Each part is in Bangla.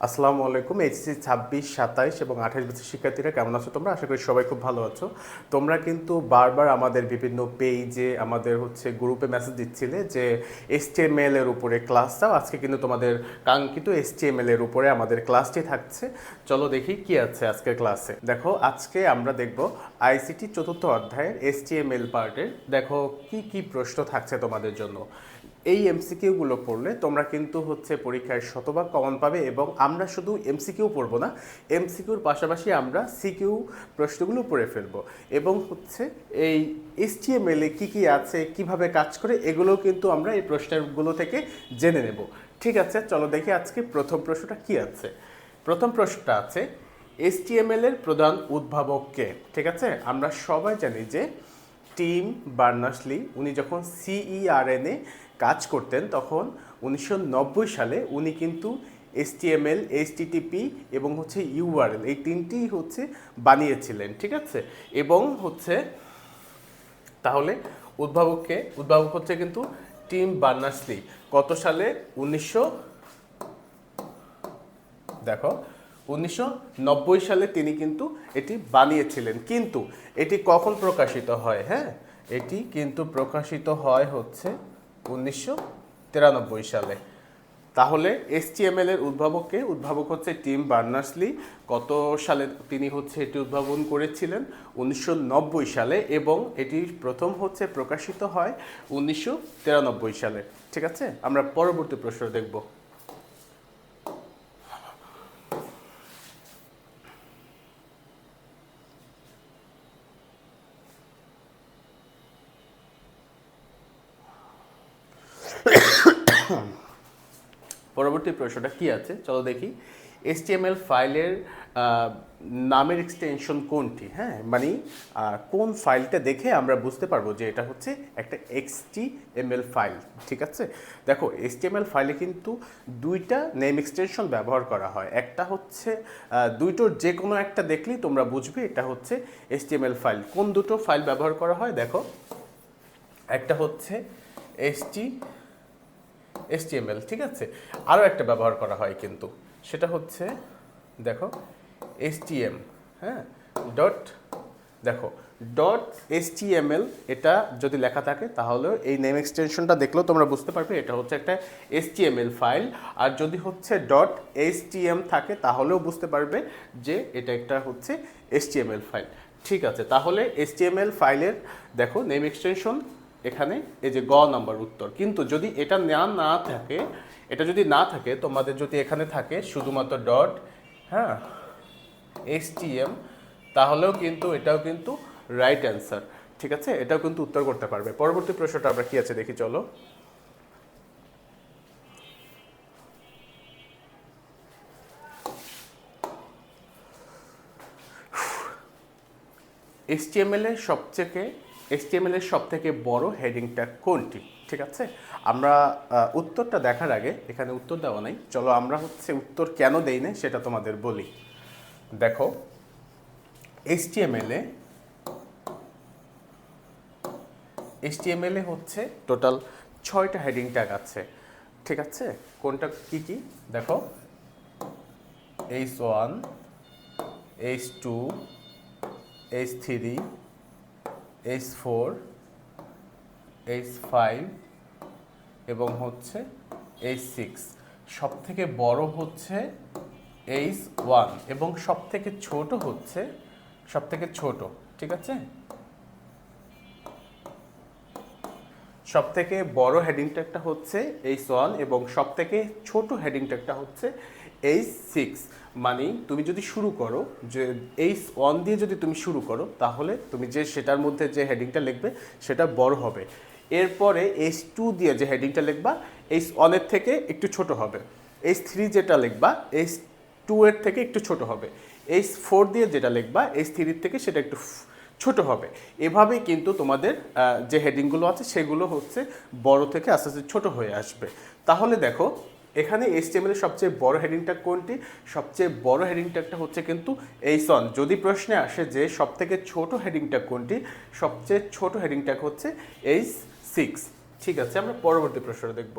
আসসালামু আলাইকুম। এইচএসসি 26, 27 এবং 28 বছর শিক্ষার্থীরা কেমন আছো তোমরা? আশা করি সবাই খুব ভালো আছো। তোমরা কিন্তু বারবার আমাদের বিভিন্ন পেজে আমাদের গ্রুপে মেসেজ দিচ্ছিলে যে HTML এর উপরে ক্লাস দাও। আজকে কিন্তু তোমাদের কাঙ্ক্ষিত HTML এর উপরে আমাদের ক্লাসটি থাকছে। চলো দেখি কি আছে আজকের ক্লাসে। দেখো আজকে আমরা দেখব আইসিটি 4র্থ অধ্যায়ের HTML পার্টের দেখো কি কি প্রশ্ন থাকছে তোমাদের জন্য। এই এমসিকিউগুলো পড়লে তোমরা কিন্তু পরীক্ষায় শতভাগ কমন পাবে এবং আমরা শুধু এমসিকিউ পড়বো না, এমসিকিউর পাশাপাশি আমরা সিকিউ প্রশ্নগুলো পড়ে ফেলবো এবং এই HTML এ কী কী আছে, কিভাবে কাজ করে, এগুলোও কিন্তু আমরা এই প্রশ্নগুলো থেকে জেনে নেব। ঠিক আছে, চলো দেখি আজকে প্রথম প্রশ্নটা কি আছে। প্রথম প্রশ্নটা আছে HTML এর প্রধান উদ্ভাবক কে? ঠিক আছে, আমরা সবাই জানি যে টিম বার্নার্স-লি উনি যখন CERN-এ কাজ করতেন তখন 1990 সালে উনি কিন্তু HTML, HTTP এবং URL এই তিনটি বানিয়েছিলেন। ঠিক আছে, এবং তাহলে উদ্ভাবককে উদ্ভাবক কিন্তু টিম বার্নার্স-লি। কত সালে? 1990 সালে তিনি কিন্তু এটি বানিয়েছিলেন। কিন্তু এটি কখন প্রকাশিত হয়? হ্যাঁ, এটি কিন্তু প্রকাশিত হয় 1993 সালে। তাহলে HTML এর উদ্ভাবককে? উদ্ভাবক টিম বার্নার্স-লি। কত সালে তিনি এটি উদ্ভাবন করেছিলেন? 1990 সালে, এবং এটি প্রথম প্রকাশিত হয় 1993 সালে। ঠিক আছে, আমরা পরবর্তী প্রশ্ন দেখব। পরবর্তী প্রশ্নটা কি আছে চলো দেখি। HTML ফাইলের নামের এক্সটেনশন কোনটি? হ্যাঁ, মানে কোন ফাইলটা দেখে আমরা বুঝতে পারবো যে এটা একটা HTML ফাইল। ঠিক আছে, দেখো HTML ফাইলে কিন্তু দুইটা নেম এক্সটেনশন ব্যবহার করা হয়। একটা দুইটোর যে কোনো একটা দেখলেই তোমরা বুঝবে এটা HTML ফাইল। কোন দুটো ফাইল ব্যবহার করা হয়? দেখো, একটা HTML, ঠিক আছে, আরও একটা ব্যবহার করা হয় কিন্তু সেটা দেখো HTM। হ্যাঁ, দেখো .html এটা যদি লেখা থাকে তাহলে এই নেম এক্সটেনশনটা দেখলেও তোমরা বুঝতে পারবে এটা একটা HTML ফাইল। আর যদি .htm থাকে তাহলেও বুঝতে পারবে যে এটা একটা HTML ফাইল। ঠিক আছে, তাহলে HTML ফাইলের দেখো নেম এক্সটেনশন এখানে, এই যে গ নাম্বার উত্তর। কিন্তু যদি এটা না থাকে, এটা যদি না থাকে, তোমাদের যদি এখানে থাকে শুধুমাত্র HTM, তাহলেও কিন্তু এটাও কিন্তু রাইট অ্যান্সার। ঠিক আছে, এটাও কিন্তু উত্তর করতে পারবে। পরবর্তী প্রশ্নটা আমরা কি আছে দেখি চলো। HTML এর সবথেকে বড় হেডিং ট্যাগ কোনটি? ঠিক আছে, আমরা উত্তরটা দেখার আগে, এখানে উত্তর দেওয়া নাই, চলো আমরা উত্তর কেন দেই না সেটা তোমাদের বলি। দেখো HTML এ টোটাল 6টা হেডিং ট্যাগ আছে। ঠিক আছে, কোনটা কি কি? দেখো H1, H2, H3, H4, H5 এবং H6। সব থেকে বড় H1 এবং সব থেকে ছোট। ঠিক আছে, সব থেকে বড় হেডিং ট্যাগটা H1 এবং সব থেকে ছোট হেডিং ট্যাগটা H6। মানে তুমি যদি শুরু করো যে H1 দিয়ে যদি তুমি শুরু করো তাহলে তুমি সেটার মধ্যে যে হেডিংটা লিখবে সেটা বড় হবে। এরপরে H2 দিয়ে যে হেডিংটা লিখবা H1 এর থেকে একটু ছোট হবে। H3 যেটা লিখবা H2 এর থেকে একটু ছোট হবে। H4 দিয়ে যেটা লিখবা H3 এর থেকে সেটা একটু ছোট হবে। এভাবেই কিন্তু তোমাদের যে হেডিংগুলো আছে সেগুলো বড় থেকে আস্তে আস্তে ছোট হয়ে আসবে। তাহলে দেখো এখানে HTML এর সবচেয়ে বড় হেডিং ট্যাগ কোনটি? সবচেয়ে বড় হেডিং ট্যাগটা কিন্তু H1। যদি প্রশ্নে আসে যে সবথেকে ছোট হেডিং ট্যাগ কোনটি, সবচেয়ে ছোট হেডিং ট্যাগ H6। ঠিক আছে, আমরা পরবর্তী প্রশ্ন দেখব।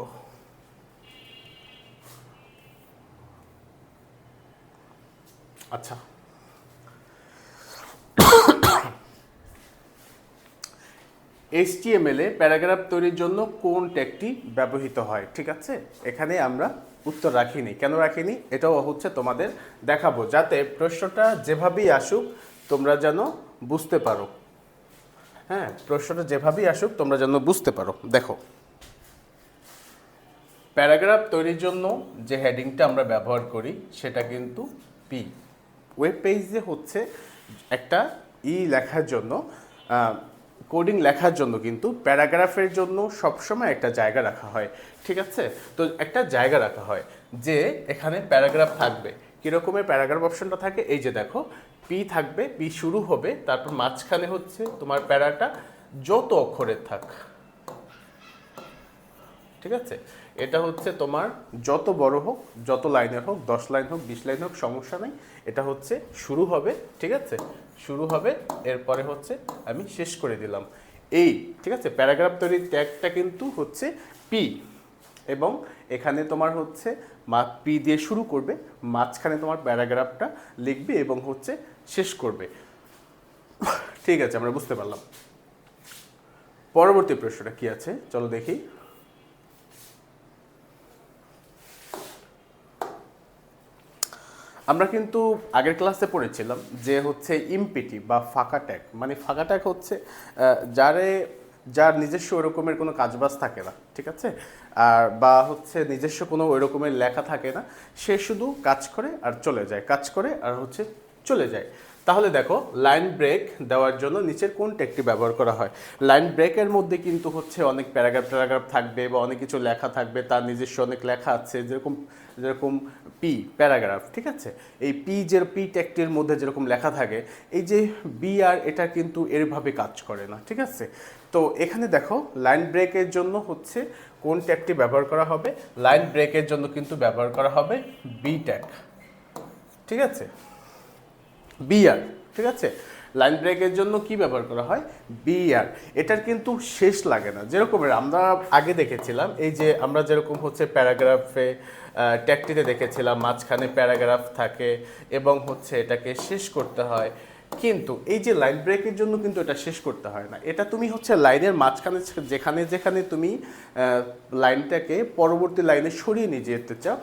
আচ্ছা, HTML এ প্যারাগ্রাফ তৈরির জন্য কোন ট্যাগটি ব্যবহৃত হয়? ঠিক আছে, এখানে আমরা উত্তর রাখিনি। কেন রাখিনি এটাও হচ্ছে তোমাদের দেখাবো, যাতে প্রশ্নটা যেভাবেই আসুক তোমরা যেন বুঝতে পারো। হ্যাঁ, প্রশ্নটা যেভাবেই আসুক তোমরা যেন বুঝতে পারো। দেখো, প্যারাগ্রাফ তৈরির জন্য যে হেডিংটা আমরা ব্যবহার করি সেটা কিন্তু পি। ওয়েব পেজে হচ্ছে একটা লেখার জন্য, কোডিং লেখার জন্য কিন্তু প্যারাগ্রাফের জন্য সবসময় একটা জায়গা রাখা হয়। ঠিক আছে, তো একটা জায়গা রাখা হয় যে এখানে প্যারাগ্রাফ থাকবে। কীরকমের প্যারাগ্রাফ অপশনটা থাকে, এই যে দেখো, পি থাকবে, পি শুরু হবে, তারপর মাঝখানে হচ্ছে তোমার প্যারাটা যত অক্ষরের থাক। ঠিক আছে, এটা হচ্ছে তোমার যত বড় হোক, যত লাইনের হোক, 10 লাইন হোক, 20 লাইন হোক, সমস্যা নেই। এটা হচ্ছে শুরু হবে। ঠিক আছে, শুরু হবে, এরপরে হচ্ছে আমি শেষ করে দিলাম। এই ঠিক আছে, প্যারাগ্রাফ তৈরির ট্যাগটা কিন্তু হচ্ছে পি, এবং এখানে তোমার হচ্ছে পি দিয়ে শুরু করবে, মাঝখানে তোমার প্যারাগ্রাফটা লিখবে এবং হচ্ছে শেষ করবে। ঠিক আছে, আমরা বুঝতে পারলাম। পরবর্তী প্রশ্নটা কি আছে চলো দেখি। আমরা কিন্তু আগের ক্লাসে পড়েছিলাম যে হচ্ছে ইমপিটি বা ফাঁকা ট্যাগ, মানে ফাঁকা ট্যাগ হচ্ছে যার নিজস্ব ওরকমের কোনো কাজবাজ থাকে না। ঠিক আছে, আর বা হচ্ছে নিজস্ব কোনো ওই রকমের লেখা থাকে না, সে শুধু কাজ করে আর চলে যায়, কাজ করে আর হচ্ছে চলে যায়। তাহলে দেখো, লাইন ব্রেক দেওয়ার জন্য নিচের কোন ট্যাগটি ব্যবহার করা হয়? লাইন ব্রেকের মধ্যে কিন্তু হচ্ছে অনেক প্যারাগ্রাফ থাকবে বা অনেক কিছু লেখা থাকবে, তার নিজস্ব অনেক লেখা আছে, যেরকম যেরকম পি প্যারাগ্রাফ। ঠিক আছে, এই পি ট্যাগটির মধ্যে যেরকম লেখা থাকে, এই যে বি আর, এটা কিন্তু এরভাবে কাজ করে না। ঠিক আছে, তো এখানে দেখো, লাইন ব্রেকের জন্য হচ্ছে কোন ট্যাগটি ব্যবহার করা হবে? লাইন ব্রেকের জন্য কিন্তু ব্যবহার করা হবে বি ট্যাগ। ঠিক আছে, বিআর। ঠিক আছে, লাইন ব্রেকের জন্য কি ব্যবহার করা হয়? বিআর। এটার কিন্তু শেষ লাগে না, যেরকমের আমরা আগে দেখেছিলাম, এই যে আমরা যেরকম হচ্ছে প্যারাগ্রাফে ট্যাগটিতে দেখেছিলাম মাঝখানে প্যারাগ্রাফ থাকে এবং হচ্ছে এটাকে শেষ করতে হয়, কিন্তু এই যে লাইন ব্রেকের জন্য কিন্তু এটা শেষ করতে হয় না। এটা তুমি হচ্ছে লাইনের মাঝখানে যেখানে যেখানে তুমি লাইনটাকে পরবর্তী লাইনে সরিয়ে নিয়ে যেতে চাও,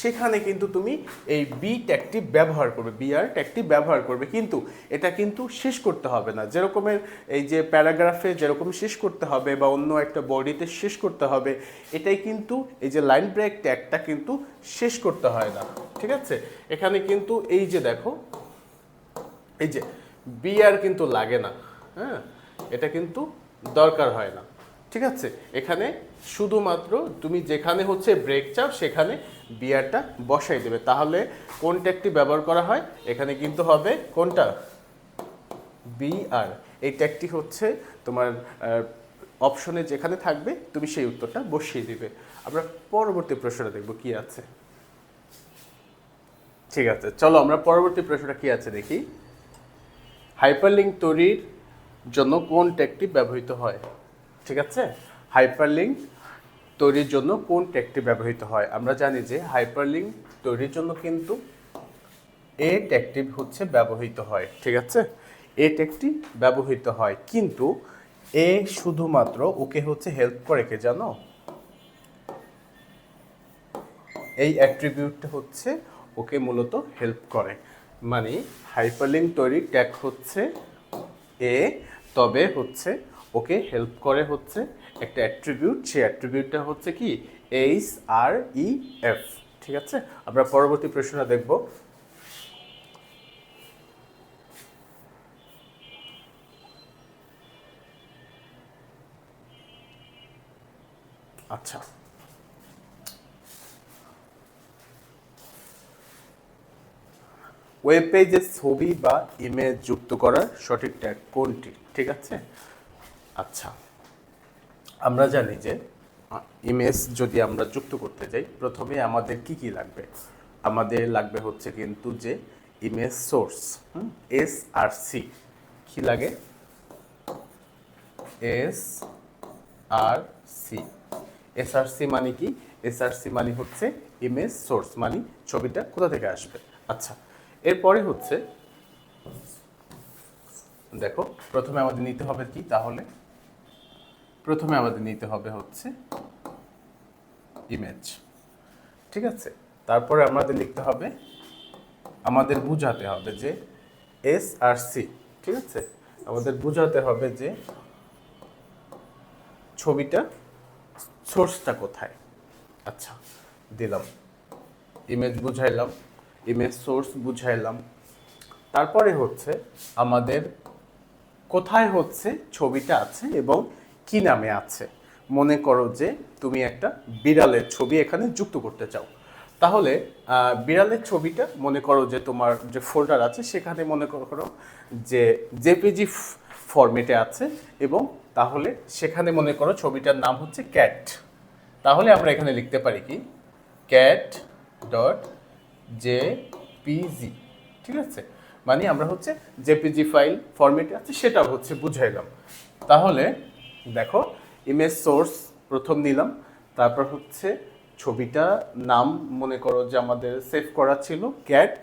সেখানে কিন্তু তুমি এই বি ট্যাগটি ব্যবহার করবে, বিআর ট্যাগটি ব্যবহার করবে, কিন্তু এটা কিন্তু শেষ করতে হবে না। যেরকমের এই যে প্যারাগ্রাফে যেরকম শেষ করতে হবে বা অন্য একটা বডিতে শেষ করতে হবে, এটাই কিন্তু এই যে লাইন ব্রেক ট্যাগটা কিন্তু শেষ করতে হয় না। ঠিক আছে, এখানে কিন্তু এই যে দেখো, এই যে বিআর কিন্তু লাগে না। হ্যাঁ, এটা কিন্তু দরকার হয় না। ঠিক আছে, এখানে শুধুমাত্র তুমি যেখানে হচ্ছে ব্রেক চাও সেখানে বিআরটা বসাই দেবে। তাহলে কোন ট্যাগটি ব্যবহার করা হয়? এখানে কিন্তু হবে কোনটা? বিআর। এই ট্যাগটি হচ্ছে তোমার অপশনে যেখানে থাকবে তুমি সেই উত্তরটা বসিয়ে দিবে। আমরা পরবর্তী প্রশ্নটা দেখব কি আছে। ঠিক আছে, চলো আমরা পরবর্তী প্রশ্নটা কি আছে দেখি। হাইপারলিঙ্ক তৈরির জন্য কোন ট্যাগটি ব্যবহৃত হয়? ঠিক আছে, হাইপারলিঙ্ক তৈরির জন্য কোন ট্যাগটি ব্যবহৃত হয়? আমরা জানি যে হাইপারলিঙ্ক তৈরির জন্য কিন্তু এ ট্যাগটি হচ্ছে ব্যবহৃত হয়। ঠিক আছে, এ ট্যাগটি ব্যবহৃত হয়, কিন্তু এ শুধুমাত্র ওকে হচ্ছে হেল্প করে কে জানো? এই অ্যাট্রিবিউটটা হচ্ছে ওকে মূলত হেল্প করে। মানে হাইপারলিঙ্ক তৈরির ট্যাগ হচ্ছে এ, তবে হচ্ছে ওকে হেল্প করে হচ্ছে একটা অ্যাট্রিবিউট, সেই অ্যাট্রিবিউটটা হচ্ছে কি? HREF। ঠিক আছে, আমরা পরবর্তী প্রশ্নটা দেখব। আচ্ছা, ওয়েব পেজে ছবি বা ইমেজ যুক্ত করার সঠিক ট্যাগ কোনটি? ঠিক আছে, আচ্ছা, আমরা জানি যে ইমেজ যদি আমরা যুক্ত করতে যাই, প্রথমে আমাদের কি কি লাগবে? আমাদের লাগবে হচ্ছে কিন্তু যে ইমেজ সোর্স, SRC। কি লাগে? SRC। SRC মানে কি? SRC মানে হচ্ছে ইমেজ সোর্স, মানে ছবিটা কোথা থেকে আসবে। আচ্ছা, এরপরে হচ্ছে দেখো প্রথমে আমাদের নিতে হবে কি, তাহলে প্রথমে আমাদের নিতে হবে হচ্ছে ইমেজ, ঠিক আছে। তারপরে আমাদের লিখতে হবে, আমাদের বুঝাতে হবে যে এস আর সি, ঠিক আছে। আমাদের বুঝাতে হবে যে ছবিটা সোর্সটা কোথায়। আচ্ছা, দিলাম ইমেজ বুঝাইলাম, ইমেজ সোর্স বুঝাইলাম। তারপরে হচ্ছে আমাদের কোথায় হচ্ছে ছবিটা আছে এবং কি নামে আছে। মনে করো যে তুমি একটা বিড়ালের ছবি এখানে যুক্ত করতে চাও, তাহলে বিড়ালের ছবিটা মনে করো যে তোমার যে ফোল্ডার আছে সেখানে মনে করো যে জেপিজি ফরম্যাটে আছে, এবং তাহলে সেখানে মনে করো ছবিটার নাম হচ্ছে ক্যাট। তাহলে আমরা এখানে লিখতে পারি কি, ক্যাট ডট জেপিজি, ঠিক আছে। মানে আমরা হচ্ছে জেপিজি ফাইল ফরম্যাটে আছে সেটাও হচ্ছে বুঝাইলাম। তাহলে দেখো ইমেজ সোর্স প্রথম নিলাম, তারপর হচ্ছে ছবিটা নাম মনে করো যে আমাদের সেভ করা ছিল ক্যাট,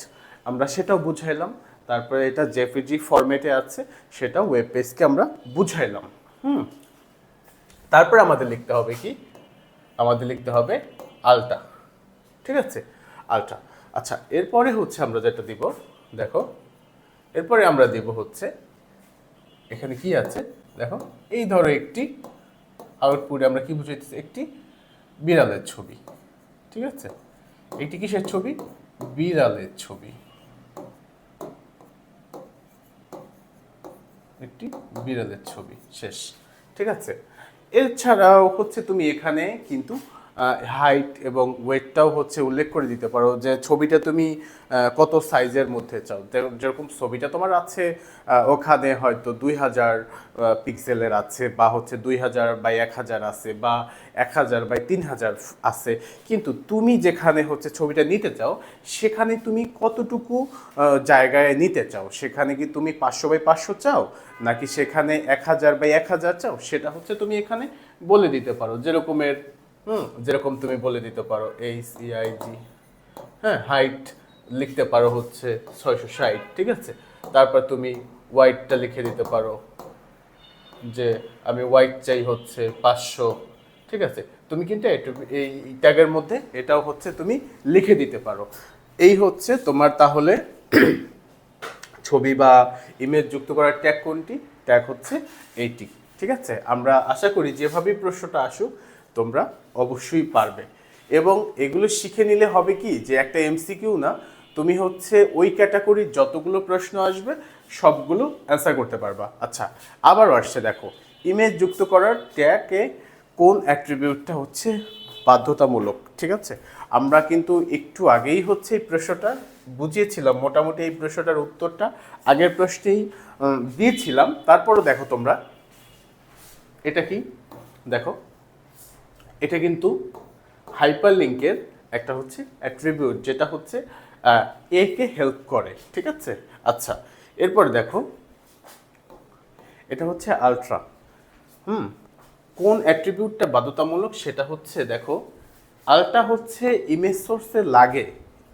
আমরা সেটাও বুঝাইলাম। তারপরে এটা জেপিজি ফরম্যাটে আছে সেটা ওয়েব পেজকে আমরা বুঝাইলাম। তারপর আমাদের লিখতে হবে কি, আমাদের লিখতে হবে আলটা, ঠিক আছে, আলটা। আচ্ছা, এরপরে হচ্ছে আমরা যেটা দিব, দেখো এরপরে আমরা দিব হচ্ছে এখানে কি আছে, দেখো এই ধরো একটি আউটপুটে আমরা কি বুঝাইতেছি, একটি বিড়ালের ছবি, ঠিক আছে। এটি কিসের ছবি, বিড়ালের ছবি, একটি বিড়ালের ছবি, শেষ, ঠিক আছে। এছাড়াও হচ্ছে তুমি এখানে কিন্তু হাইট এবং ওয়েটটাও হচ্ছে উল্লেখ করে দিতে পারো যে ছবিটা তুমি কত সাইজের মধ্যে চাও। যেরকম ছবিটা তোমার আছে ওখানে হয়তো 2000 পিক্সেলের আছে, বা হচ্ছে 2000 × 1000 আছে, বা 1000 × 3000 আছে, কিন্তু তুমি যেখানে হচ্ছে ছবিটা নিতে চাও সেখানে তুমি কতটুকু জায়গায় নিতে চাও, সেখানে কি তুমি 500 × 500 চাও, নাকি সেখানে 1000 × 1000 চাও, সেটা হচ্ছে তুমি এখানে বলে দিতে পারো। যেরকম তুমি বলে দিতে পারো ACIG, হ্যাঁ, হাইট লিখতে পারো হচ্ছে 660, ঠিক আছে। তারপর তুমি ওয়াইডটা লিখে দিতে পারো যে আমি ওয়াইড চাই হচ্ছে 500, ঠিক আছে। তুমি কিন্তু এই ট্যাগের মধ্যে এটাও হচ্ছে তুমি লিখে দিতে পারো। এই হচ্ছে তোমার তাহলে ছবি বা ইমেজ যুক্ত করার ট্যাগ কোনটি, ট্যাগ হচ্ছে এইটি, ঠিক আছে। আমরা আশা করি যেভাবেই প্রশ্নটা আসুক তোমরা অবশ্যই পারবে, এবং এগুলো শিখে নিলে হবে কি যে একটা এমসিকিউ না, তুমি হচ্ছে ওই ক্যাটাগরির যতগুলো প্রশ্ন আসবে সবগুলো অ্যান্সার করতে পারবা। আচ্ছা, আবারও আসছে দেখো, ইমেজ যুক্ত করার ট্যাগে কোন অ্যাট্রিবিউটটা হচ্ছে বাধ্যতামূলক, ঠিক আছে। আমরা কিন্তু একটু আগেই হচ্ছে এই প্রশ্নটা বুঝিয়েছিলাম, মোটামুটি এই প্রশ্নটার উত্তরটা আগের প্রশ্নেই দিয়েছিলাম। তারপরও দেখো তোমরা এটা কি, দেখো এটা কিন্তু হাইপার লিঙ্কের একটা হচ্ছে অ্যাট্রিবিউট, যেটা হচ্ছে এ কে হেল্প করে, ঠিক আছে। আচ্ছা, এরপর দেখো এটা হচ্ছে আলট্রা, কোন অ্যাট্রিবিউটটা বাধ্যতামূলক সেটা হচ্ছে দেখো, আলট্রা হচ্ছে ইমেজ সোর্সে লাগে,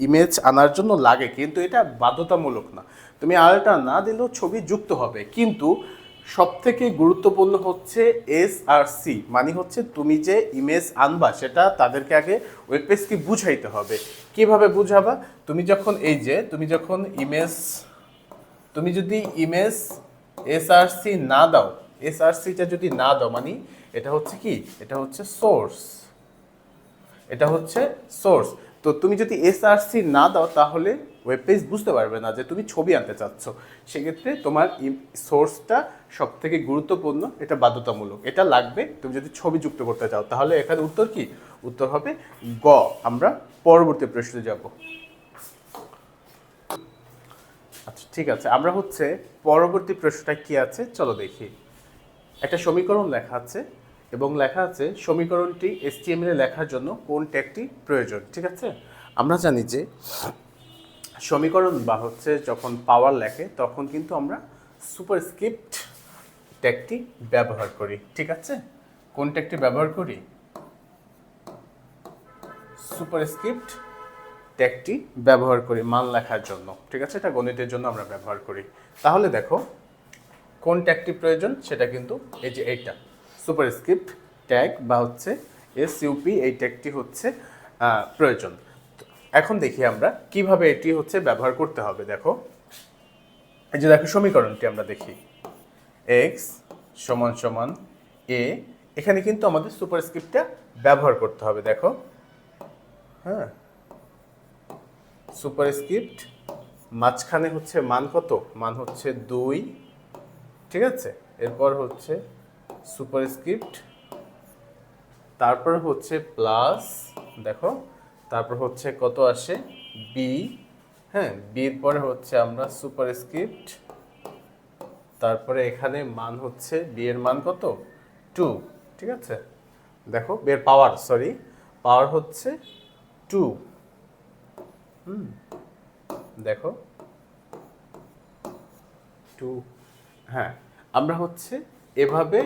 ইমেজ আনার জন্য লাগে, কিন্তু এটা বাধ্যতামূলক না। তুমি আলট্রা না দিলেও ছবি যুক্ত হবে, কিন্তু সবথেকে গুরুত্বপূর্ণ হচ্ছে এস আর সি, মানে হচ্ছে তুমি যে ইমেজ আনবা সেটা তাদেরকে আগে ওয়েব পেজকে বুঝাইতে হবে। কিভাবে বুঝাবা, তুমি যখন তুমি যদি ইমেজ এসআরসি না দাও, এসআরসিটা যদি না দাও মানে এটা হচ্ছে কি, এটা হচ্ছে সোর্স, এটা হচ্ছে সোর্স। তো তুমি যদি এসআরসি না দাও তাহলে ওয়েব পেজ বুঝতে পারবে না যে তুমি ছবি আনতে চাচ্ছ। সেক্ষেত্রে তোমার সোর্সটা সব থেকে গুরুত্বপূর্ণ, এটা বাধ্যতামূলক, এটা লাগবে তুমি যদি ছবি যুক্ত করতে চাও। তাহলে এখানে উত্তর কি, উত্তর হবে গ। আমরা পরবর্তী প্রশ্নে যাব। আচ্ছা, ঠিক আছে, আমরা হচ্ছে পরবর্তী প্রশ্নটা কি আছে চলো দেখি। একটা সমীকরণ লেখা আছে এবং লেখা আছে সমীকরণটি HTML এ লেখার জন্য কোন ট্যাগটি প্রয়োজন, ঠিক আছে। আমরা জানি যে সমীকরণ বা হচ্ছে যখন পাওয়ার লেখে তখন কিন্তু আমরা সুপারস্ক্রিপ্ট ট্যাগটি ব্যবহার করি, ঠিক আছে। কোন ট্যাগটি ব্যবহার করি, সুপারস্ক্রিপ্ট ট্যাগটি ব্যবহার করি মান লেখার জন্য, ঠিক আছে? এটা গণিতের জন্য আমরা ব্যবহার করি। তাহলে দেখো কোন ট্যাগটি প্রয়োজন, সেটা কিন্তু এই যে এইটা সুপারস্ক্রিপ্ট ট্যাগ বা হচ্ছে এসইউপি, এই ট্যাগটি হচ্ছে প্রয়োজন। এখন দেখি আমরা কিভাবে এটি হচ্ছে ব্যবহার করতে হবে। দেখো এই যে দেখো সমীকরণটি আমরা দেখি, এক্স সমান সমান এ, এখানে কিন্তু আমাদের সুপারস্ক্রিপ্টটা ব্যবহার করতে হবে। দেখো হ্যাঁ, সুপারস্ক্রিপ্ট মাঝখানে হচ্ছে মান কত, মান হচ্ছে 2, ঠিক আছে? এরপর হচ্ছে সুপারস্ক্রিপ্ট, তারপর হচ্ছে প্লাস, দেখো তারপর হচ্ছে কত আসে বি, হ্যাঁ বির পরে হচ্ছে আমরা সুপারস্ক্রিপ্ট, তারপরে এখানে মান হচ্ছে বি এর মান কত 2, ঠিক আছে? দেখো বি এর পাওয়ার, সরি পাওয়ার হচ্ছে 2, দেখো 2, হ্যাঁ আমরা হচ্ছে এভাবে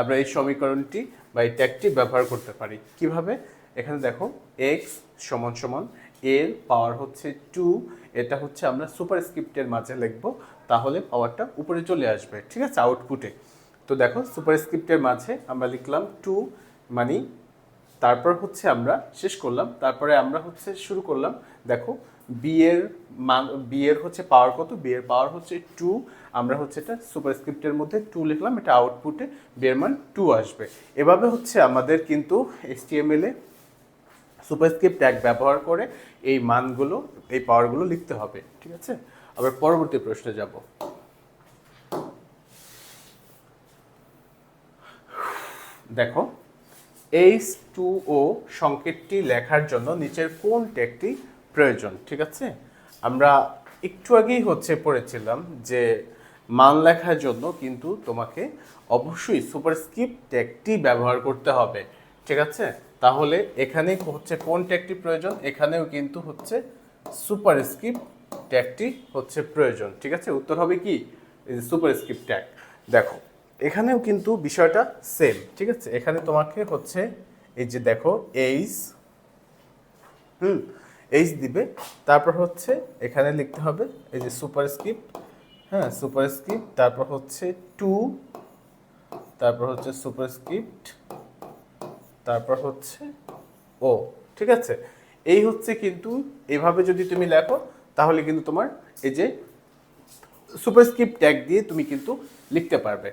আমরা এই সমীকরণটি বা এই ট্যাগটি ব্যবহার করতে পারি। কিভাবে? এখানে দেখো এক্স সমান সমান এর পাওয়ার হচ্ছে 2, এটা হচ্ছে আমরা সুপারস্ক্রিপ্টের মাঝে লিখব, তাহলে পাওয়ারটা উপরে চলে আসবে, ঠিক আছে, আউটপুটে। তো দেখো সুপারস্ক্রিপ্টের মাঝে আমরা লিখলাম 2, মানে তারপর হচ্ছে আমরা শেষ করলাম, তারপরে আমরা হচ্ছে শুরু করলাম। দেখো বি এর মান, বি এর হচ্ছে পাওয়ার কত, বি এর পাওয়ার হচ্ছে 2, আমরা হচ্ছে এটা সুপারস্ক্রিপ্টের মধ্যে 2 লিখলাম, এটা আউটপুটে বি এর মান 2 আসবে। এভাবে হচ্ছে আমাদের কিন্তু HTML এ সুপারস্ক্রিপ্ট ট্যাগ ব্যবহার করে এই মানগুলো, এই পাওয়ারগুলো লিখতে হবে, ঠিক আছে? আবার পরবর্তী প্রশ্নে যাব। দেখো H2O সংকেতটি লেখার জন্য নিচের কোন ট্যাগটি প্রয়োজন, ঠিক আছে? আমরা একটু আগেই হচ্ছে পড়েছিলাম যে মান লেখার জন্য কিন্তু তোমাকে অবশ্যই সুপারস্ক্রিপ্ট ট্যাগটি ব্যবহার করতে হবে, ঠিক আছে? তাহলে এখানে হচ্ছে কোন ট্যাগটি প্রয়োজন, এখানেও কিন্তু হচ্ছে সুপারস্ক্রিপ্ট ট্যাগটি হচ্ছে প্রয়োজন, ঠিক আছে? উত্তর হবে কি সুপারস্ক্রিপ্ট ট্যাগ। দেখো এখানেও কিন্তু বিষয়টা সেম, ঠিক আছে? এখানে তোমাকে হচ্ছে এই যে দেখো এইচ, এইচ দিবে, তারপর হচ্ছে এখানে লিখতে হবে এই যে সুপারস্ক্রিপ্ট, হ্যাঁ সুপারস্ক্রিপ্ট, তারপর হচ্ছে 2, তারপর হচ্ছে সুপারস্ক্রিপ্ট, তারপর হচ্ছে ও, ঠিক আছে? এই হচ্ছে কিন্তু এভাবে যদি তুমি লেখো তাহলে কিন্তু তোমার এই যে সুপারস্ক্রিপ্ট ট্যাগ দিয়ে তুমি কিন্তু লিখতে পারবে।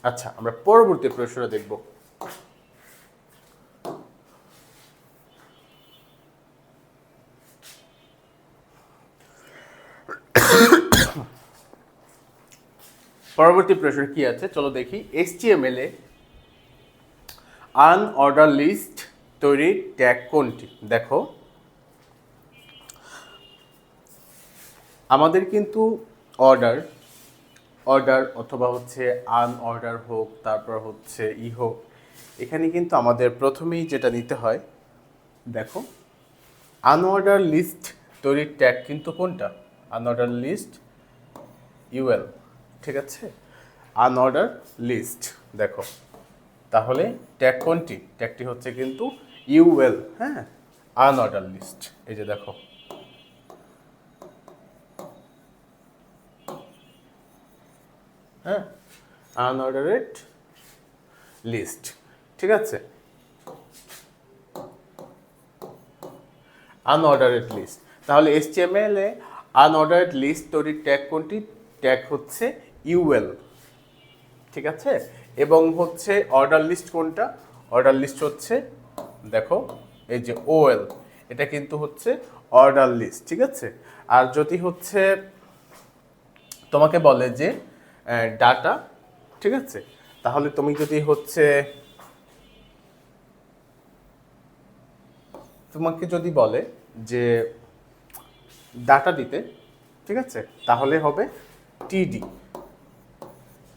আচ্ছা আমরা পরবর্তী প্রশ্নটা দেখব। পরবর্তী প্রশ্ন কি আছে চলো দেখি। HTML এ আনঅর্ডার লিস্ট তৈরির ট্যাগ কোনটি? দেখো আমাদের কিন্তু অর্ডার, অর্ডার অথবা হচ্ছে আনঅর্ডার হোক, তারপর হচ্ছে হোক, এখানে কিন্তু আমাদের প্রথমেই যেটা নিতে হয়, দেখো আনঅর্ডার লিস্ট তৈরির ট্যাগ কিন্তু কোনটা? আনঅর্ডার লিস্ট ইউএল, ঠিক আছে? আনঅর্ডার লিস্ট, দেখো তাহলে ট্যাগ কোনটি? ট্যাগটি হচ্ছে কিন্তু ইউএল, হ্যাঁ আনঅর্ডার লিস্ট, এই যে দেখো হ্যাঁ আনঅর্ডারেড লিস্ট, ঠিক আছে? আনঅর্ডারেড লিস্ট, তাহলে HTML এ আনঅর্ডারেড লিস্ট তৈরির ট্যাগ কোনটি? ট্যাগ হচ্ছে ইউএল, ঠিক আছে? এবং হচ্ছে অর্ডার লিস্ট কোনটা? অর্ডার লিস্ট হচ্ছে দেখো এই যে ওএল, এটা কিন্তু হচ্ছে অর্ডার লিস্ট, ঠিক আছে? আর যদি হচ্ছে তোমাকে বলে যে ডাটা, ঠিক আছে, তাহলে তুমি যদি হচ্ছে তোমাকে যদি বলে যে ডাটা দিতে, ঠিক আছে, তাহলে হবে টিডি,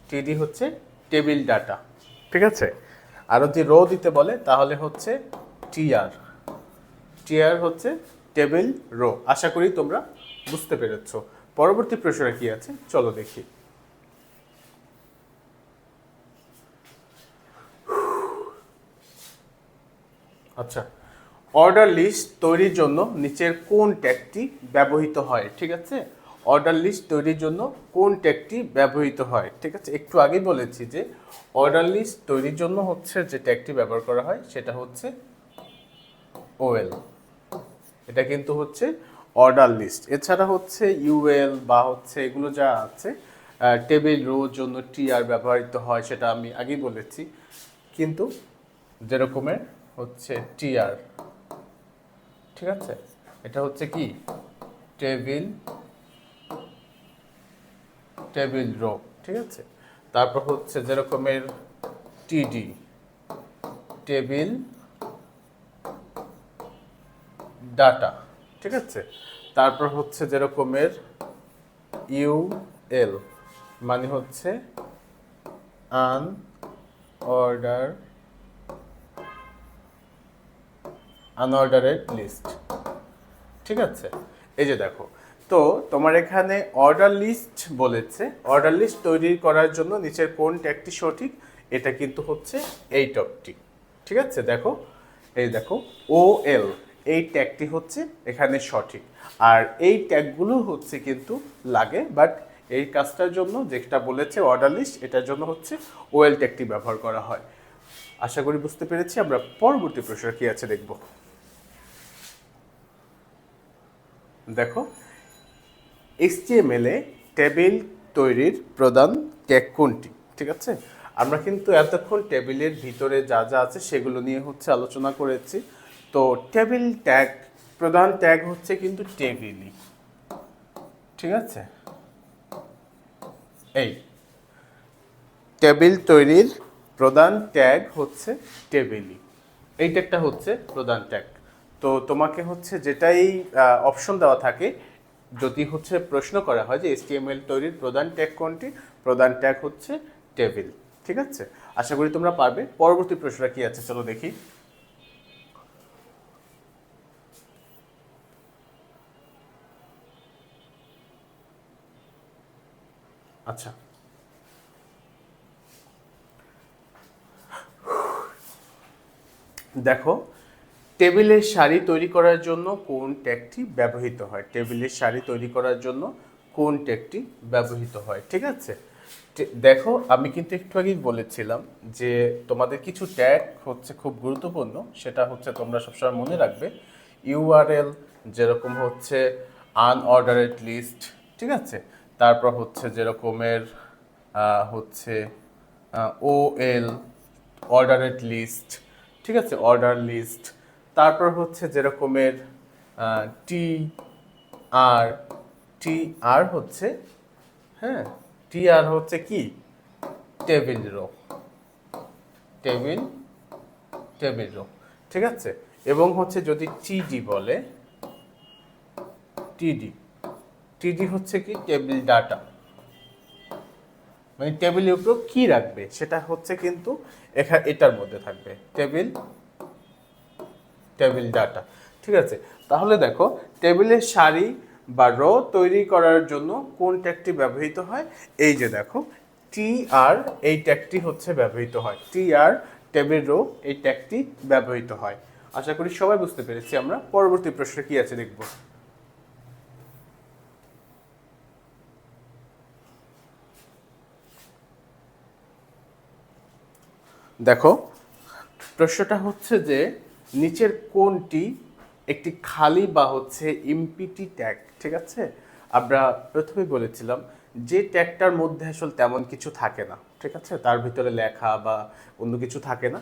টিডি হচ্ছে টেবিল ডাটা, ঠিক আছে? আর যদি রো দিতে বলে তাহলে হচ্ছে টিআর, টিআর হচ্ছে টেবিল রো। আশা করি তোমরা বুঝতে পেরেছো। পরবর্তী প্রশ্নটা কি আছে চলো দেখি। আচ্ছা অর্ডার লিস্ট তৈরির জন্য নিচের কোন ট্যাগটি ব্যবহৃত হয়? ঠিক আছে, অর্ডার লিস্ট তৈরির জন্য কোন ট্যাগটি ব্যবহৃত হয়? ঠিক আছে, একটু আগেই বলেছি যে অর্ডার লিস্ট তৈরির জন্য হচ্ছে যে ট্যাগটি ব্যবহার করা হয় সেটা হচ্ছে ওএল। এটা কিন্তু হচ্ছে অর্ডার লিস্ট। এছাড়া হচ্ছে ইউএল বা হচ্ছে এগুলো যা আছে টেবিল রোর জন্য টিআর ব্যবহৃত হয়, সেটা আমি আগেই বলেছি। কিন্তু যেরকমের হচ্ছে টিআর, ঠিক আছে, এটা হচ্ছে কি টেবিল টেবিল রো, ঠিক আছে। তারপর হচ্ছে যেরকমের টিডি টেবিল ডাটা, ঠিক আছে। তারপর হচ্ছে যেরকমের ইউএল মানে হচ্ছে আনঅর্ডারেড লিস্ট, ঠিক আছে। এই যে দেখো, তো তোমার এখানে অর্ডার লিস্ট বলেছে, অর্ডার লিস্ট তৈরি করার জন্য নিচের কোন ট্যাগটি সঠিক? এটা কিন্তু হচ্ছে এই ট্যাগটি, ঠিক আছে। দেখো, এই দেখো ও এল, এই ট্যাগটি হচ্ছে এখানে সঠিক। আর এই ট্যাগগুলো হচ্ছে কিন্তু লাগে, বাট এই কাজটার জন্য যেটা বলেছে অর্ডার লিস্ট, এটার জন্য হচ্ছে ওএল ট্যাগটি ব্যবহার করা হয়। আশা করি বুঝতে পেরেছি। আমরা পরবর্তী প্রশ্ন কি আছে দেখব। দেখো, HTML এ টেবিল তৈরির প্রধান ট্যাগ কোনটি? ঠিক আছে, আমরা কিন্তু এতক্ষণ টেবিলের ভিতরে যা যা আছে সেগুলো নিয়ে হচ্ছে আলোচনা করেছি। তো টেবিল ট্যাগ, প্রধান ট্যাগ হচ্ছে কিন্তু টেবিলই, ঠিক আছে। এই টেবিল তৈরির প্রধান ট্যাগ হচ্ছে টেবিলই, এই ট্যাগটা হচ্ছে প্রধান ট্যাগ। তো তোমাকে হচ্ছে যেটাই অপশন দেওয়া থাকে, যদি হচ্ছে প্রশ্ন করা হয় যে HTML তৈরির প্রধান ট্যাগ কোনটি, প্রধান ট্যাগ হচ্ছে টেবিল, ঠিক আছে। আশা করি তোমরা পারবে। পরবর্তী প্রশ্নটা কি আছে চলো দেখি। আচ্ছা, দেখো, টেবিলের সারি তৈরি করার জন্য কোন ট্যাগটি ব্যবহৃত হয়? টেবিলের সারি তৈরি করার জন্য কোন ট্যাগটি ব্যবহৃত হয়? ঠিক আছে, দেখো আমি কিন্তু একটু আগেই বলেছিলাম যে তোমাদের কিছু ট্যাগ হচ্ছে খুব গুরুত্বপূর্ণ, সেটা হচ্ছে তোমরা সবসময় মনে রাখবে। ইউআরএল, যেরকম হচ্ছে আনঅর্ডারেড লিস্ট, ঠিক আছে। তারপর হচ্ছে যেরকমের হচ্ছে ওএল অর্ডারেড লিস্ট, ঠিক আছে, অর্ডার লিস্ট। তারপর হচ্ছে যেরকমের টি আর, টি আর হচ্ছে, হ্যাঁ, টি আর হচ্ছে কি table row, table table row, ঠিক আছে। এবং হচ্ছে যদি টিডি বলে, টিডি টিডি হচ্ছে কি টেবিল ডাটা, মানে টেবিলের উপর কি রাখবে সেটা হচ্ছে কিন্তু এটার মধ্যে থাকবে টেবিল টেবিল ডাটা, ঠিক আছে। তাহলে দেখো, টেবিলের সারি বা রো তৈরি করার জন্য কোন ট্যাগটি ব্যবহৃত হয়? এই যে দেখো, টি আর, এই ট্যাগটি হচ্ছে ব্যবহৃত হয়। টি আর টেবিল রো, এই ট্যাগটি ব্যবহৃত হয়। আশা করি সবাই বুঝতে পেরেছি। আমরা পরবর্তী প্রশ্ন কি আছে দেখব। দেখো, প্রশ্নটা হচ্ছে যে নিচের কোনটি একটি খালি বা হচ্ছে এমপিটি ট্যাগ? ঠিক আছে, আমরা প্রথমে বলেছিলাম যে ট্যাগটার মধ্যে আসলে তেমন কিছু থাকে না, ঠিক আছে, তার ভিতরে লেখা বা অন্য কিছু থাকে না।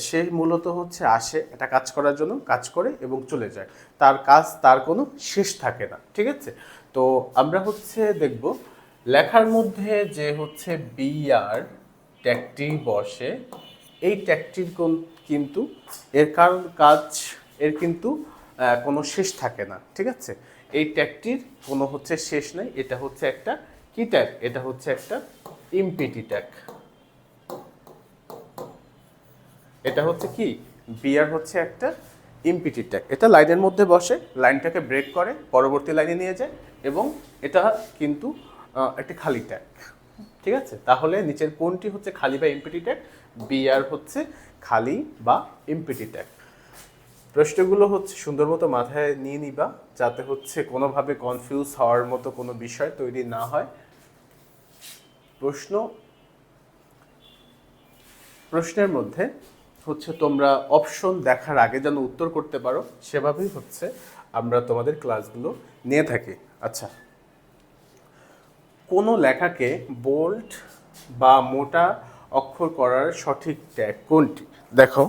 সে মূলত হচ্ছে আসে একটা কাজ করার জন্য, কাজ করে এবং চলে যায়। তার কাজ, তার কোনো শেষ থাকে না, ঠিক আছে। তো আমরা হচ্ছে দেখব লেখার মধ্যে যে হচ্ছে বিআর ট্যাগটি বসে, এই ট্যাগটির কিন্তু এর কারণ কাজ, এর কিন্তু কোনো শেষ থাকে না, ঠিক আছে। এই ট্যাগটির কোনো হচ্ছে শেষ নাই। এটা হচ্ছে একটা কি ট্যাগ? এটা হচ্ছে একটা ইমপিটি ট্যাগ। এটা হচ্ছে কি বিআর হচ্ছে একটা ইমপিটি ট্যাগ। এটা লাইনের মধ্যে বসে, লাইনটাকে ব্রেক করে পরবর্তী লাইনে নিয়ে যায়, এবং এটা কিন্তু একটা খালি ট্যাগ, ঠিক আছে। তাহলে নিচের কোনটি হচ্ছে খালি বা এমপিটি ট্যাগ? বিআর হচ্ছে খালি বা এমপিটি ট্যাগ। প্রশ্নগুলো হচ্ছে সুন্দর মতো মাথায় নিয়ে নিবা, যাতে হচ্ছে কোনোভাবে কনফিউজ হওয়ার মতো কোনো বিষয় তৈরি না হয়। প্রশ্নের মধ্যে হচ্ছে তোমরা অপশন দেখার আগে যেন উত্তর করতে পারো, সেভাবেই হচ্ছে আমরা তোমাদের ক্লাসগুলো নিয়ে থাকি। আচ্ছা, কোনো লেখাকে বোল্ড বা মোটা অক্ষর করার সঠিক ট্যাগ কোনটি? দেখো,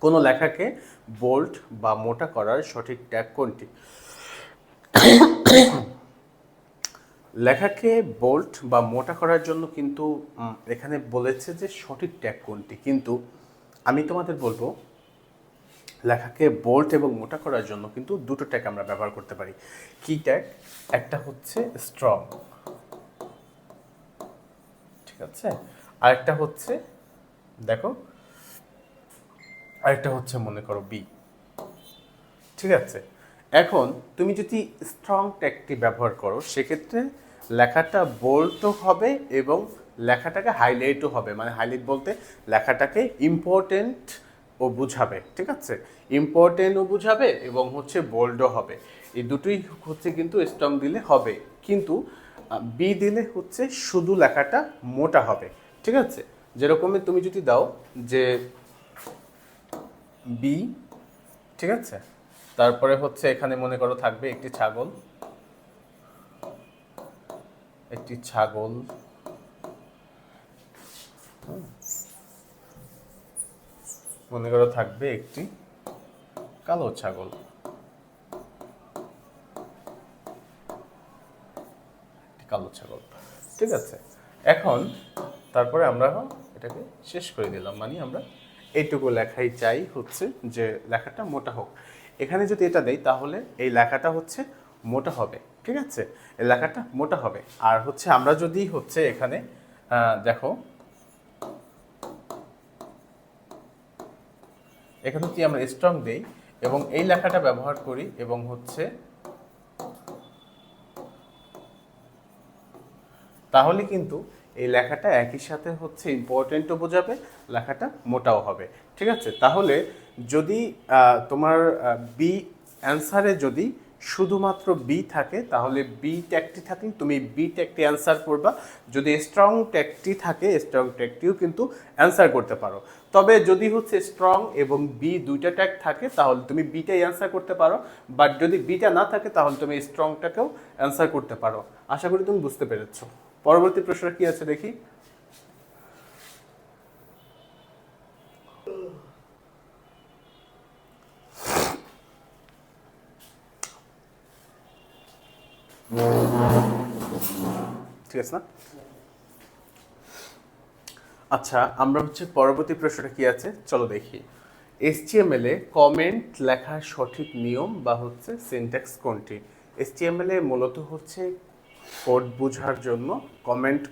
কোনো লেখাকে বোল্ড বা মোটা করার সঠিক ট্যাগ কোনটি? লেখাকে বোল্ড বা মোটা করার জন্য কিন্তু এখানে বলেছে যে সঠিক ট্যাগ কোনটি, কিন্তু আমি তোমাদের বলবো লেখাকে বোল্ড এবং মোটা করার জন্য কিন্তু দুটো ট্যাগ আমরা ব্যবহার করতে পারি। কি ট্যাগ? একটা হচ্ছে স্ট্রং, ঠিক আছে, আরেকটা হচ্ছে দেখো, আরেকটা হচ্ছে মনে করো বি, ঠিক আছে। এখন তুমি যদি স্ট্রং ট্যাগটি ব্যবহার করো, সেক্ষেত্রে লেখাটা বোল্ডও হবে এবং লেখাটাকে হাইলাইটও হবে। মানে হাইলাইট বলতে লেখাটাকে ইম্পর্টেন্ট ও বুঝাবে, ঠিক আছে, ইম্পর্টেন্টও বুঝাবে এবং হচ্ছে বোল্ডও হবে। এই দুটোই হচ্ছে কিন্তু স্ট্রং দিলে হবে, কিন্তু বি দিলে হচ্ছে শুধু লেখাটা মোটা হবে, ঠিক আছে। যেরকমই তুমি যদি দাও যে বি, ঠিক আছে, তারপরে হচ্ছে এখানে মনে করো থাকবে একটি ছাগল, একটি ছাগল, মনে করো থাকবে একটি কালো ছাগল, কালো ছাগল, ঠিক আছে। এখন তারপরে আমরা এটাকে শেষ করে দিলাম, মানে আমরা এইটুকু লেখাই চাই হচ্ছে যে লেখাটা মোটা হোক। এখানে যদি এটা দেই তাহলে এই লেখাটা হচ্ছে মোটা হবে, ঠিক আছে, এই লেখাটা মোটা হবে। আর হচ্ছে আমরা যদি হচ্ছে এখানে দেখো, এখানে যদি আমরা স্ট্রং দেই এবং এই লেখাটা ব্যবহার করি এবং হচ্ছে তাহলে কিন্তু এই লেখাটা একই সাথে হচ্ছে ইম্পর্টেন্টও বোঝাবে, লেখাটা মোটাও হবে, ঠিক আছে। তাহলে যদি তোমার বি অ্যান্সারে যদি শুধুমাত্র বি থাকে, তাহলে বি ট্যাগটি থাকলে তুমি বি ট্যাগটি অ্যান্সার করবা। যদি স্ট্রং ট্যাগটি থাকে, স্ট্রং ট্যাগটিও কিন্তু অ্যান্সার করতে পারো। তবে যদি হচ্ছে স্ট্রং এবং বি দুইটা ট্যাগ থাকে, তাহলে তুমি বিটাই অ্যান্সার করতে পারো। বাট যদি বিটা না থাকে, তাহলে তুমি স্ট্রংটাকেও অ্যান্সার করতে পারো। আশা করি তুমি বুঝতে পেরেছো। পরবর্তী প্রশ্ন কি আছে দেখি। ঠিক আছে না? আচ্ছা, আমরা হচ্ছে পরবর্তী প্রশ্নটা কি আছে চলো দেখি। HTML এ কমেন্ট লেখার সঠিক নিয়ম বা হচ্ছে সিনট্যাক্স কোনটি? HTML এ মূলত হচ্ছে কোড বোঝার জন্য কমেন্ট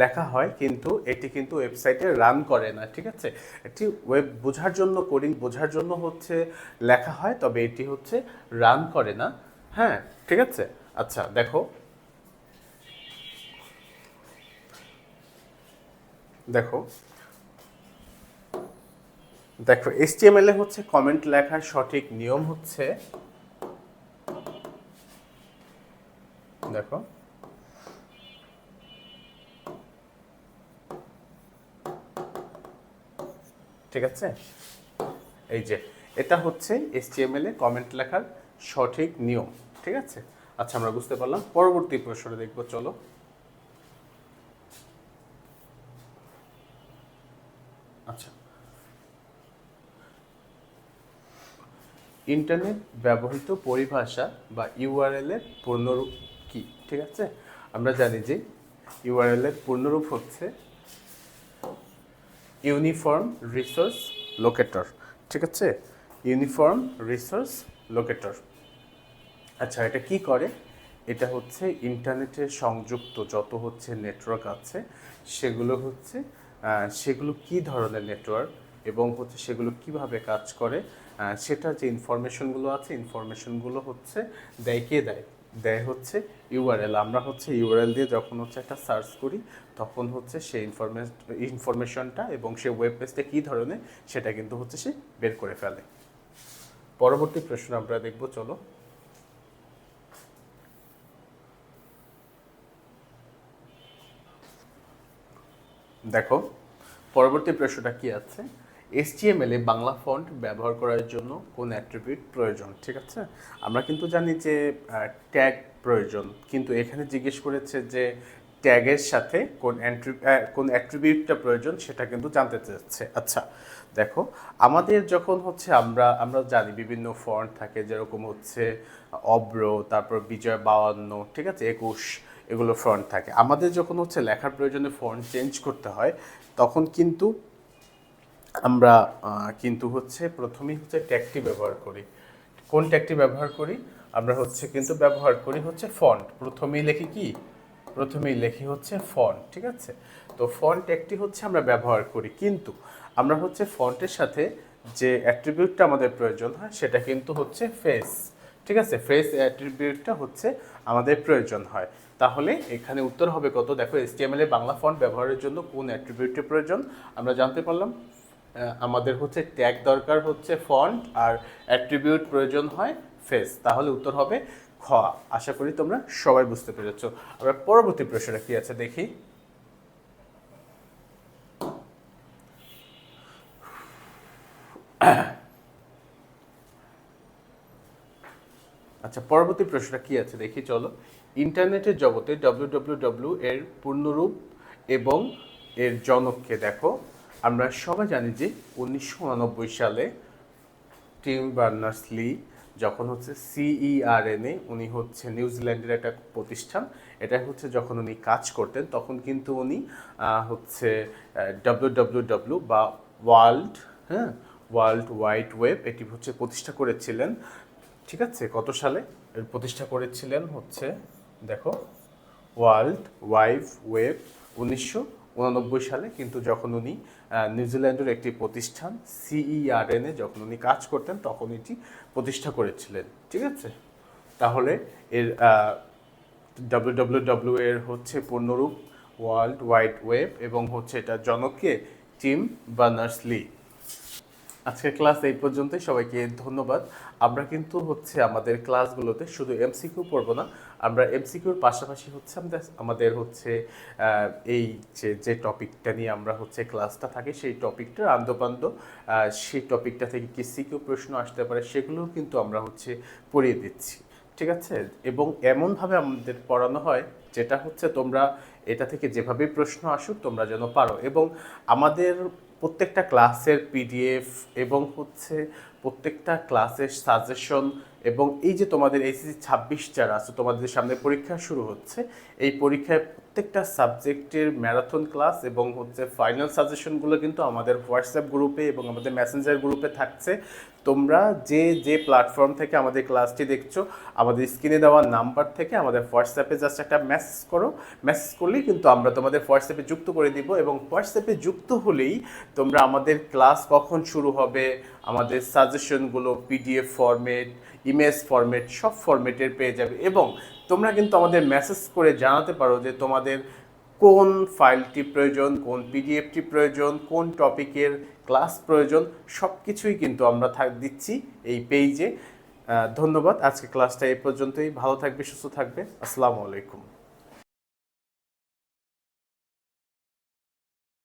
লেখা হয়, কিন্তু এটি কিন্তু ওয়েবসাইটে রান করে না, ঠিক আছে। এটি ওয়েব বোঝার জন্য, কোডিং বোঝার জন্য হচ্ছে লেখা হয়, তবে এটি হচ্ছে রান করে না। হ্যাঁ, ঠিক আছে। আচ্ছা দেখো, দেখো দেখো HTML এ হচ্ছে কমেন্ট লেখার সঠিক নিয়ম হচ্ছে, দেখো ঠিক আছে, এই যে এটা হচ্ছে HTML এ কমেন্ট লেখার সঠিক নিয়ম, ঠিক আছে। আচ্ছা, আমরা বুঝতে পারলাম। পরবর্তী প্রশ্নটা দেখবো চলো। আচ্ছা, ইন্টারনেট ব্যবহৃত পরিভাষা বা ইউআরএল এর পূর্ণরূপ কি? ঠিক আছে, আমরা জানি যে ইউআরএল এর পূর্ণরূপ হচ্ছে ইউনিফর্ম রিসোর্স লোকেটর, ঠিক আছে, ইউনিফর্ম রিসোর্স লোকেটর। আচ্ছা, এটা কি করে? এটা হচ্ছে ইন্টারনেটে সংযুক্ত যত হচ্ছে নেটওয়ার্ক আছে, সেগুলো কি ধরনের নেটওয়ার্ক এবং হচ্ছে সেগুলো কিভাবে কাজ করে, সেটা যে ইনফরমেশনগুলো আছে, ইনফরমেশনগুলো হচ্ছে দেয়, কে দেয়? দেয় হচ্ছে ইউআরএল। আমরা হচ্ছে ইউআরএল দিয়ে যখন হচ্ছে একটা সার্চ করি তখন হচ্ছে সেই ইনফরমেশনটা এবং সে ওয়েব পেজটা কী ধরনের সেটা কিন্তু হচ্ছে সে বের করে ফেলে। পরবর্তী প্রশ্ন আমরা দেখব, চলো। দেখো পরবর্তী প্রশ্নটা কি আছে, HTML এ বাংলা ফন্ট ব্যবহার করার জন্য কোন অ্যাট্রিবিউট প্রয়োজন। ঠিক আছে, আমরা কিন্তু জানি যে ট্যাগ প্রয়োজন, কিন্তু এখানে জিজ্ঞেস করেছে যে ট্যাগের সাথে কোন অ্যাট্রিবিউটটা প্রয়োজন সেটা কিন্তু জানতে চাচ্ছে। আচ্ছা দেখো, আমাদের যখন হচ্ছে আমরা জানি বিভিন্ন ফন্ট থাকে, যেরকম হচ্ছে অব্র, তারপর বিজয় 52, ঠিক আছে, 21, এগুলো ফন্ট থাকে। আমাদের যখন হচ্ছে লেখার প্রয়োজনে ফন্ট চেঞ্জ করতে হয় তখন কিন্তু আমরা কিন্তু হচ্ছে প্রথমেই হচ্ছে ট্যাগটি ব্যবহার করি। কোন ট্যাগটি ব্যবহার করি? আমরা হচ্ছে কিন্তু ব্যবহার করি হচ্ছে ফন্ট। প্রথমেই লেখি হচ্ছে ফন্ট। ঠিক আছে, তো ফন্ট ট্যাগটি হচ্ছে আমরা ব্যবহার করি, কিন্তু আমরা হচ্ছে ফন্টের সাথে যে অ্যাট্রিবিউটটা আমাদের প্রয়োজন হয় সেটা কিন্তু হচ্ছে ফেস। ঠিক আছে, ফেস অ্যাট্রিবিউটটা হচ্ছে আমাদের প্রয়োজন হয়। তাহলে এখানে উত্তর হবে কত? দেখো, HTML এ বাংলা ফন্ট ব্যবহারের জন্য কোন অ্যাট্রিবিউটের প্রয়োজন আমরা জানতে পারলাম। আমাদের হচ্ছে ট্যাগ দরকার হচ্ছে ফন্ট, আর অ্যাট্রিবিউট প্রয়োজন হয় ফেস। তাহলে উত্তর হবে খ। আশা করি তোমরা সবাই বুঝতে পেরেছো। আমরা পরবর্তী প্রশ্নটা কি আছে দেখি। আচ্ছা, পরবর্তী প্রশ্নটা কি আছে দেখি, চলো। ইন্টারনেটের জগতে www এর পূর্ণরূপ এবং এর জনককে। দেখো, আমরা সবাই জানি যে 1989 সালে টিম বার্নার্স-লি যখন হচ্ছে CERN উনি হচ্ছে নিউজিল্যান্ডের একটা প্রতিষ্ঠান, এটা হচ্ছে যখন উনি কাজ করতেন তখন কিন্তু উনি হচ্ছে www বা ওয়ার্ল্ড ওয়াইড ওয়েব এটি হচ্ছে প্রতিষ্ঠা করেছিলেন। ঠিক আছে, কত সালে এর প্রতিষ্ঠা করেছিলেন হচ্ছে, দেখো, ওয়ার্ল্ড ওয়াইড ওয়েব 1989 সালে, কিন্তু যখন উনি নিউজিল্যান্ডের একটি প্রতিষ্ঠান CERN যখন উনি কাজ করতেন তখন এটি প্রতিষ্ঠা করেছিলেন। ঠিক আছে, তাহলে এর www এর হচ্ছে পূর্ণরূপ ওয়ার্ল্ড ওয়াইড ওয়েব এবং হচ্ছে এটা জনককে টিম বার্নার্স-লি। আজকের ক্লাস এই পর্যন্তই, সবাইকে ধন্যবাদ। আমরা কিন্তু হচ্ছে আমাদের ক্লাসগুলোতে শুধু MCQ পড়বো না, আমরা MCQর পাশাপাশি হচ্ছে আমাদের হচ্ছে এই যে টপিকটা নিয়ে আমরা হচ্ছে ক্লাসটা থাকে সেই টপিকটার আন্দোপান্ত, সেই টপিকটা থেকে কি সিকিউ প্রশ্ন আসতে পারে সেগুলোও কিন্তু আমরা হচ্ছে পড়িয়ে দিচ্ছি। ঠিক আছে, এবং এমনভাবে আমাদের পড়ানো হয় যেটা হচ্ছে তোমরা এটা থেকে যেভাবেই প্রশ্ন আসুক তোমরা যেন পারো। এবং আমাদের প্রত্যেকটা ক্লাসের PDF এবং হচ্ছে প্রত্যেকটা ক্লাসের সাজেশন, এবং এই যে তোমাদের ACC 26 যারা আছে, তোমাদের সামনে পরীক্ষা শুরু হচ্ছে, এই পরীক্ষায় প্রত্যেকটা সাবজেক্টের ম্যারাথন ক্লাস এবং হচ্ছে ফাইনাল সাজেশনগুলো কিন্তু আমাদের হোয়াটসঅ্যাপ গ্রুপে এবং আমাদের মেসেঞ্জার গ্রুপে থাকছে। তোমরা যে প্ল্যাটফর্ম থেকে আমাদের ক্লাসটি দেখছো, আমাদের স্ক্রিনে দেওয়া নাম্বার থেকে আমাদের হোয়াটসঅ্যাপে জাস্ট একটা মেসেজ করো। মেসেজ করলেই কিন্তু আমরা তোমাদের হোয়াটসঅ্যাপে যুক্ত করে দিব, এবং হোয়াটসঅ্যাপে যুক্ত হলেই তোমরা আমাদের ক্লাস কখন শুরু হবে, আমাদের সাজেশনগুলো PDF ফরম্যাট, ইমেজ ফরম্যাট, সব ফরম্যাটের পেয়ে যাবে। এবং তোমরা কিন্তু আমাদের মেসেজ করে জানাতে পারো যে তোমাদের কোন ফাইলটি প্রয়োজন, কোন PDFটি প্রয়োজন, কোন টপিকের ক্লাস প্রয়োজন, সব কিছুই কিন্তু আমরা দিচ্ছি এই পেজে। ধন্যবাদ। আজকে ক্লাসটা এই পর্যন্তই। ভালো থাকবে, সুস্থ থাকবে। আসসালামু আলাইকুম।